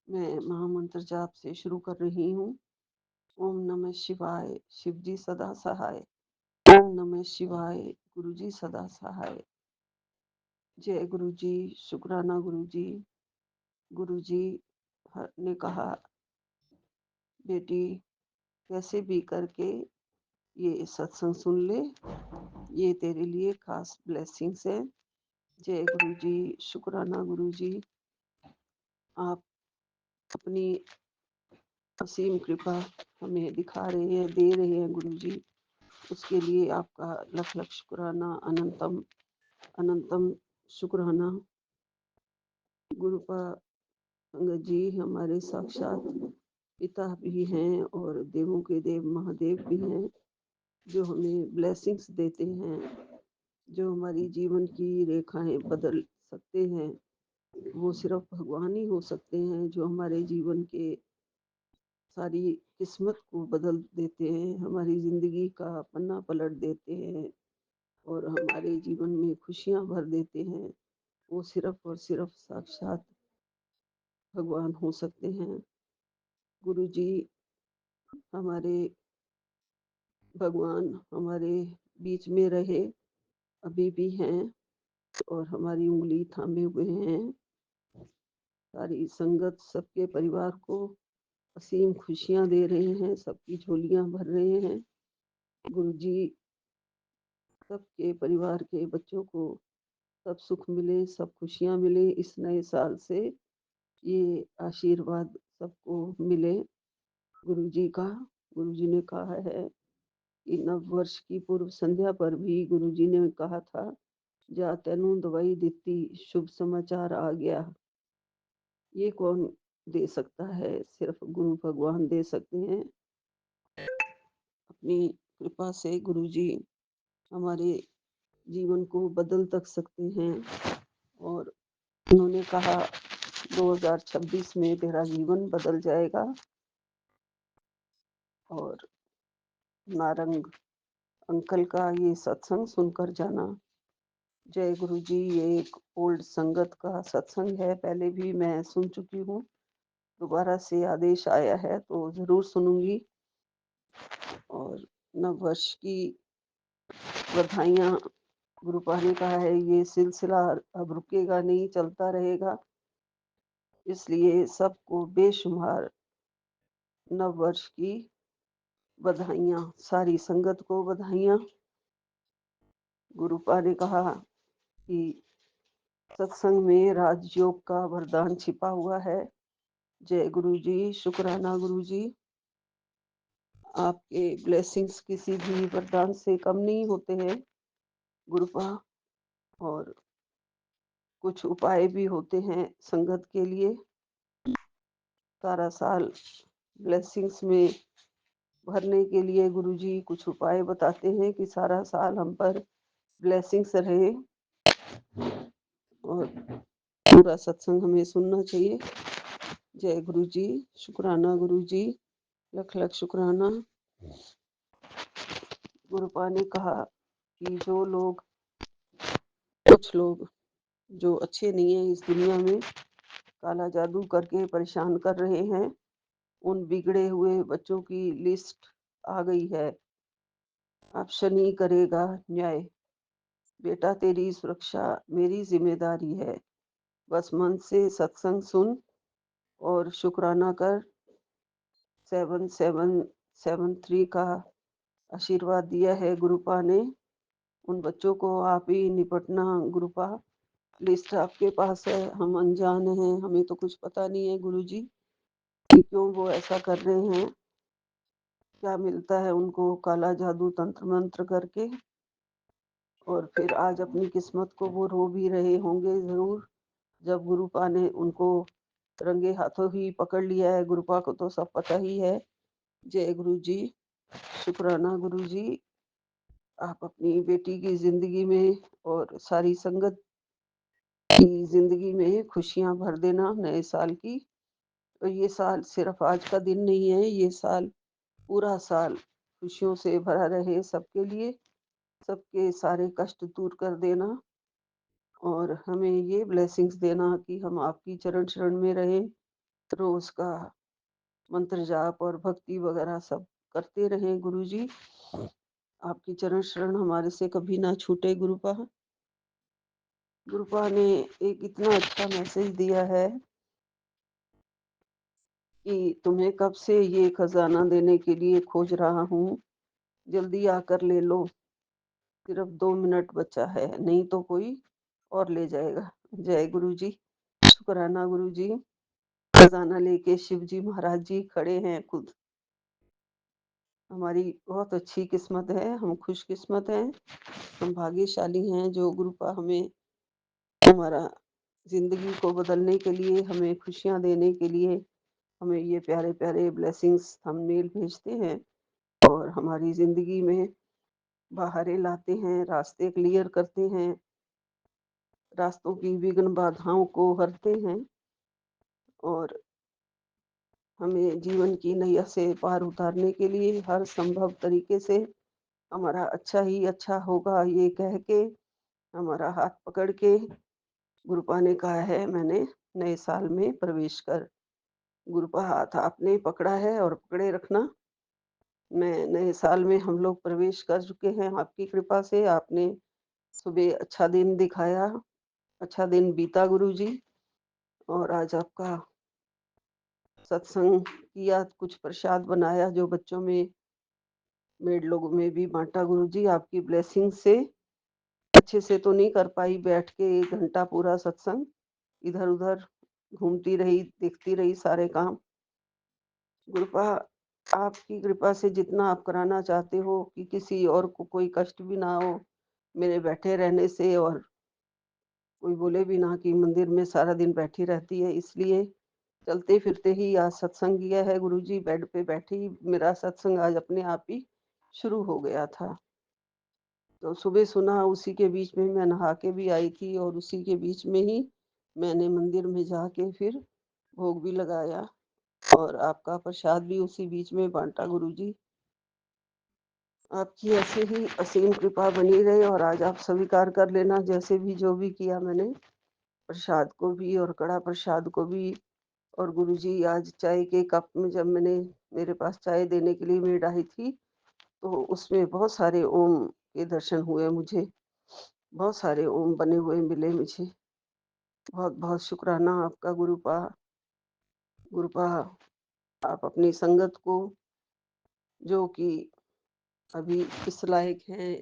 मैं महामंत्र जाप से शुरू कर रही हूँ। ओम नमः शिवाय, शिव जी सदा सहाय। ओम नमः शिवाय, गुरु जी सदा सहाय। जय गुरु जी, शुक्राना गुरु जी। गुरुजी ने कहा, बेटी कैसे भी करके ये सत्संग सुन ले, ये तेरे लिए खास ब्लेसिंग्स है। जय गुरुजी, शुक्राना गुरुजी, आप अपनी असीम कृपा हमें दिखा रहे हैं, दे रहे हैं गुरुजी, उसके लिए आपका लख लख शुक्राना, अनंतम अनंतम शुक्राना। गुरुपा अंगद जी हमारे साक्षात पिता भी हैं और देवों के देव महादेव भी हैं, जो हमें ब्लेसिंग्स देते हैं, जो हमारी जीवन की रेखाएं बदल सकते हैं। वो सिर्फ भगवान ही हो सकते हैं, जो हमारे जीवन के सारी किस्मत को बदल देते हैं, हमारी जिंदगी का पन्ना पलट देते हैं और हमारे जीवन में खुशियां भर देते हैं। वो सिर्फ और सिर्फ साक्षात भगवान हो सकते हैं। गुरु जी हमारे भगवान हमारे बीच में रहे, अभी भी हैं और हमारी उंगली थामे हुए हैं। सारी संगत सबके परिवार को असीम खुशियां दे रहे हैं, सबकी झोलियां भर रहे हैं। गुरु जी सबके परिवार के बच्चों को सब सुख मिले, सब खुशियां मिले इस नए साल से, ये आशीर्वाद सबको मिले गुरु जी का। गुरु जी ने कहा है कि नव वर्ष की पूर्व संध्या पर भी गुरु जी ने कहा था, जा तेनू दवाई दिती, शुभ समाचार आ गया। ये कौन दे सकता है? सिर्फ गुरु भगवान दे सकते हैं। अपनी कृपा से गुरु जी हमारे जीवन को बदल तक सकते हैं और उन्होंने कहा 2026 में तेरा जीवन बदल जाएगा। और नारंग अंकल का ये सत्संग सुनकर जाना। जय गुरु जी, ये एक ओल्ड संगत का सत्संग है, पहले भी मैं सुन चुकी हूँ, दोबारा से आदेश आया है तो जरूर सुनूंगी। और नव वर्ष की बधाइयाँ। गुरुपा ने कहा है ये सिलसिला अब रुकेगा नहीं, चलता रहेगा, इसलिए सबको बेशुमार नव वर्ष की बधाइयाँ, सारी संगत को बधाइयाँ। गुरुपा ने कहा कि सत्संग में राजयोग का वरदान छिपा हुआ है। जय गुरु जी, शुक्राना गुरु जी, आपके ब्लेसिंग्स किसी भी वरदान से कम नहीं होते हैं गुरुपा। और कुछ उपाय भी होते हैं संगत के लिए। सारा साल ब्लेसिंग्स में भरने के लिए गुरुजी कुछ उपाय बताते हैं कि सारा साल हम पर ब्लेसिंग्स रहे। और पूरा सत्संग हमें सुनना चाहिए। जय गुरु जी, शुक्राना गुरु जी, लख लख शुक्राना। गुरुपा ने कहा कि जो लोग, कुछ लोग जो अच्छे नहीं है इस दुनिया में, काला जादू करके परेशान कर रहे हैं, उन बिगड़े हुए बच्चों की लिस्ट आ गई है। अब शनि करेगा न्याय। बेटा तेरी सुरक्षा मेरी जिम्मेदारी है, बस मन से सत्संग सुन और शुक्राना कर। 7773 का आशीर्वाद दिया है गुरुपा ने। उन बच्चों को आप ही निपटना गुरुपा। लिस्ट आपके पास है, हम अनजान हैं, हमें तो कुछ पता नहीं है गुरुजी कि क्यों वो ऐसा कर रहे हैं, क्या मिलता है उनको काला जादू तंत्र मंत्र करके। और फिर आज अपनी किस्मत को वो रो भी रहे होंगे जरूर, जब गुरुपा ने उनको रंगे हाथों ही पकड़ लिया है। गुरुपा को तो सब पता ही है। जय गुरु जी, शुक्राना गुरु जी, आप अपनी बेटी की जिंदगी में और सारी संगत की जिंदगी में खुशियां भर देना नए साल की। और ये साल सिर्फ आज का दिन नहीं है, ये साल पूरा साल खुशियों से भरा रहे सबके लिए, सबके सारे कष्ट दूर कर देना और हमें ये ब्लेसिंग्स देना कि हम आपकी चरण शरण में रहें, रोज का मंत्र जाप और भक्ति वगैरह सब करते रहें गुरुजी। आपकी चरण शरण हमारे से कभी ना छूटे गुरुपा। गुरुपा ने एक इतना अच्छा मैसेज दिया है कि तुम्हें कब से ये खजाना देने के लिए खोज रहा हूँ, जल्दी आकर ले लो, सिर्फ 2 मिनट बचा है, नहीं तो कोई और ले जाएगा। जय गुरु जी। शुक्राना गुरु जी। खजाना लेके शिव जी महाराज जी खड़े हैं खुद। हमारी बहुत अच्छी किस्मत है, हम खुशकिस्मत हैं, हम भाग्यशाली हैं जो गुरुपा हमें हमारा जिंदगी को बदलने के लिए, हमें खुशियां देने के लिए हमें ये प्यारे प्यारे ब्लेसिंग्स थंबनेल भेजते हैं और हमारी जिंदगी में बहारें लाते हैं, रास्ते क्लियर करते हैं, रास्तों की विघ्न बाधाओं को हरते हैं और हमें जीवन की नैया से पार उतारने के लिए हर संभव तरीके से हमारा अच्छा ही अच्छा होगा ये कह के, हमारा हाथ पकड़ के गुरुपा ने कहा है मैंने नए साल में प्रवेश कर। गुरुपा हाथ आपने पकड़ा है और पकड़े रखना। मैं नए साल में हम लोग प्रवेश कर चुके हैं आपकी कृपा से। आपने सुबह अच्छा दिन दिखाया, अच्छा दिन बीता गुरु जी। और आज आपका सत्संग किया, कुछ प्रसाद बनाया जो बच्चों में मेड लोगों में भी बांटा गुरु जी आपकी ब्लेसिंग से। अच्छे से तो नहीं कर पाई, बैठ के 1 घंटा पूरा सत्संग, इधर उधर घूमती रही, देखती रही सारे काम। कृपा आपकी कृपा से जितना आप कराना चाहते हो कि किसी और को कोई कष्ट भी ना हो मेरे बैठे रहने से, और कोई बोले भी ना कि मंदिर में सारा दिन बैठी रहती है। इसलिए चलते फिरते ही आज सत्संग किया है गुरुजी। बेड पे बैठी मेरा सत्संग आज अपने आप ही शुरू हो गया था। तो सुबह सुना, उसी के बीच में मैं नहा के भी आई थी और उसी के बीच में ही मैंने मंदिर में जाके फिर भोग भी लगाया और आपका प्रसाद भी उसी बीच में बांटा गुरुजी। आपकी ऐसे ही असीम कृपा बनी रहे और आज आप स्वीकार कर लेना जैसे भी जो भी किया मैंने, प्रसाद को भी और कड़ा प्रसाद को भी। और गुरुजी आज चाय के कप में जब मैंने, मेरे पास चाय देने के लिए मेड आई थी, तो उसमें बहुत सारे ओम के दर्शन हुए मुझे, बहुत सारे ओम बने हुए मिले मुझे। बहुत बहुत शुक्राना आपका गुरुपा। गुरुपा आप अपनी संगत को, जो कि अभी इस लायक है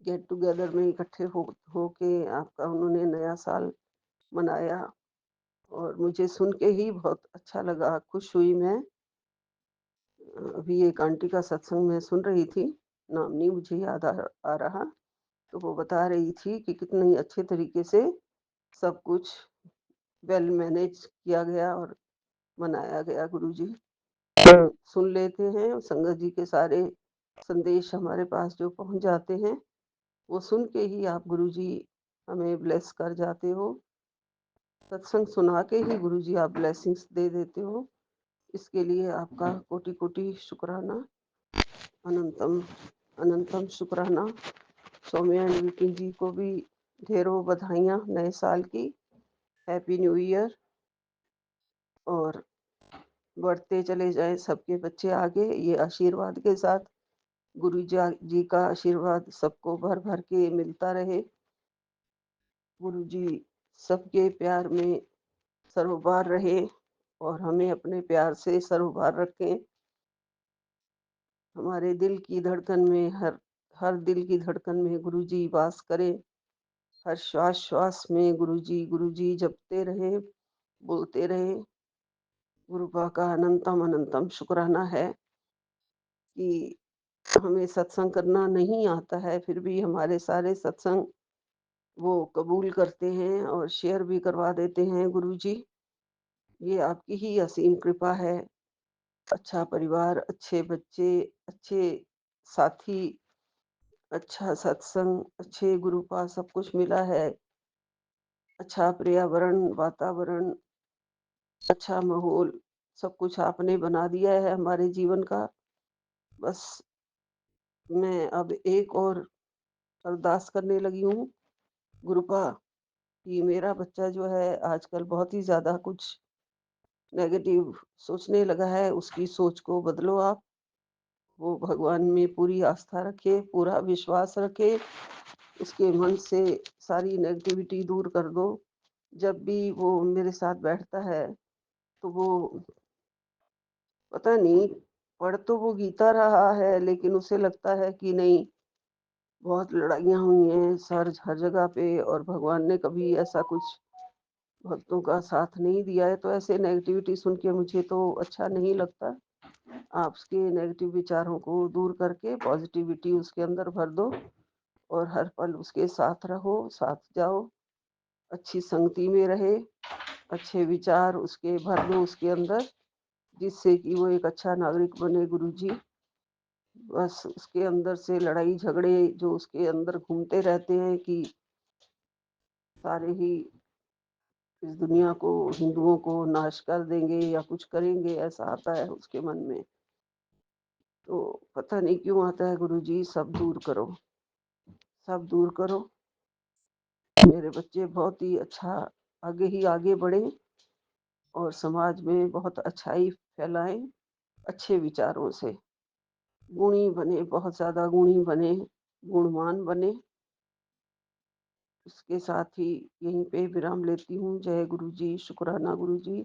गेट टुगेदर में इकट्ठे हो के आपका उन्होंने नया साल मनाया, और मुझे सुन के ही बहुत अच्छा लगा, खुश हुई मैं। अभी एक आंटी का सत्संग मैं सुन रही थी, नाम नहीं मुझे याद आ रहा, तो वो बता रही थी कि कितने अच्छे तरीके से सब कुछ वेल मैनेज किया गया और मनाया गया गुरुजी। तो सुन लेते हैं संगत जी के सारे संदेश हमारे पास जो पहुंच जाते हैं, वो सुन के ही आप गुरुजी हमें ब्लेस कर जाते हो। सत्संग सुना के ही गुरुजी आप ब्लेसिंग्स दे देते हो। इसके लिए आपका कोटि कोटि शुक्राना, अनंतम अनंतम शुक्राना। सौम्या एंड विपिन जी को भी ढेरों बधाइयाँ नए साल की, हैप्पी न्यू ईयर। और बढ़ते चले जाए सबके बच्चे आगे, ये आशीर्वाद के साथ गुरु जी का आशीर्वाद सबको भर भर के मिलता रहे। गुरु जी सबके प्यार में सर्वबार रहे और हमें अपने प्यार से सर्वबार रखें। हमारे दिल की धड़कन में, हर हर दिल की धड़कन में गुरु जी वास करें। हर श्वास श्वास में गुरु जी जपते रहे, बोलते रहे। गुरुपा का अनंतम अनंतम शुक्राना है कि हमें सत्संग करना नहीं आता है, फिर भी हमारे सारे सत्संग वो कबूल करते हैं और शेयर भी करवा देते हैं गुरुजी। ये आपकी ही असीम कृपा है। अच्छा परिवार, अच्छे बच्चे, अच्छे साथी, अच्छा सत्संग, अच्छे गुरुपा सब कुछ मिला है। अच्छा पर्यावरण, वातावरण, अच्छा माहौल, सब कुछ आपने बना दिया है हमारे जीवन का। बस मैं अब एक और अरदास करने लगी हूँ गुरुपा, कि मेरा बच्चा जो है आजकल बहुत ही ज़्यादा कुछ नेगेटिव सोचने लगा है, उसकी सोच को बदलो आप। वो भगवान में पूरी आस्था रखे, पूरा विश्वास रखे, उसके मन से सारी नेगेटिविटी दूर कर दो। जब भी वो मेरे साथ बैठता है तो वो पता नहीं, पढ़ तो वो गीता रहा है, लेकिन उसे लगता है कि नहीं, बहुत लड़ाइयाँ हुई हैं हर जगह पे और भगवान ने कभी ऐसा कुछ भक्तों का साथ नहीं दिया है। तो ऐसे नेगेटिविटी सुन के मुझे तो अच्छा नहीं लगता। आप उसके नेगेटिव विचारों को दूर करके पॉजिटिविटी उसके अंदर भर दो और हर पल उसके साथ रहो, साथ जाओ, अच्छी संगति में रहे, अच्छे विचार उसके भर दो उसके अंदर, जिससे कि वो एक अच्छा नागरिक बने गुरुजी। बस उसके अंदर से लड़ाई झगड़े जो उसके अंदर घूमते रहते हैं कि सारे ही इस दुनिया को, हिंदुओं को नाश कर देंगे या कुछ करेंगे, ऐसा आता है उसके मन में। तो पता नहीं क्यों आता है गुरुजी, सब दूर करो, सब दूर करो। मेरे बच्चे बहुत ही अच्छा आगे ही आगे बढ़े और समाज में बहुत अच्छाई फैलाएं, अच्छे विचारों से गुणी बने, बहुत ज्यादा गुणी बने, गुणवान बने। इसके साथ ही यहीं पे विराम लेती हूँ। जय गुरु जी, शुक्राना गुरु जी,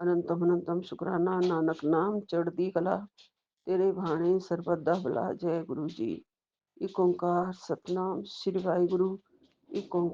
अनंतम अनंतम शुक्राना। नानक नाम चढ़ती कला, तेरे भाणे सर्वदा भला। जय गुरु जी। एक ओंकार सतनाम श्री वाहिगुरु। एक ओंकार।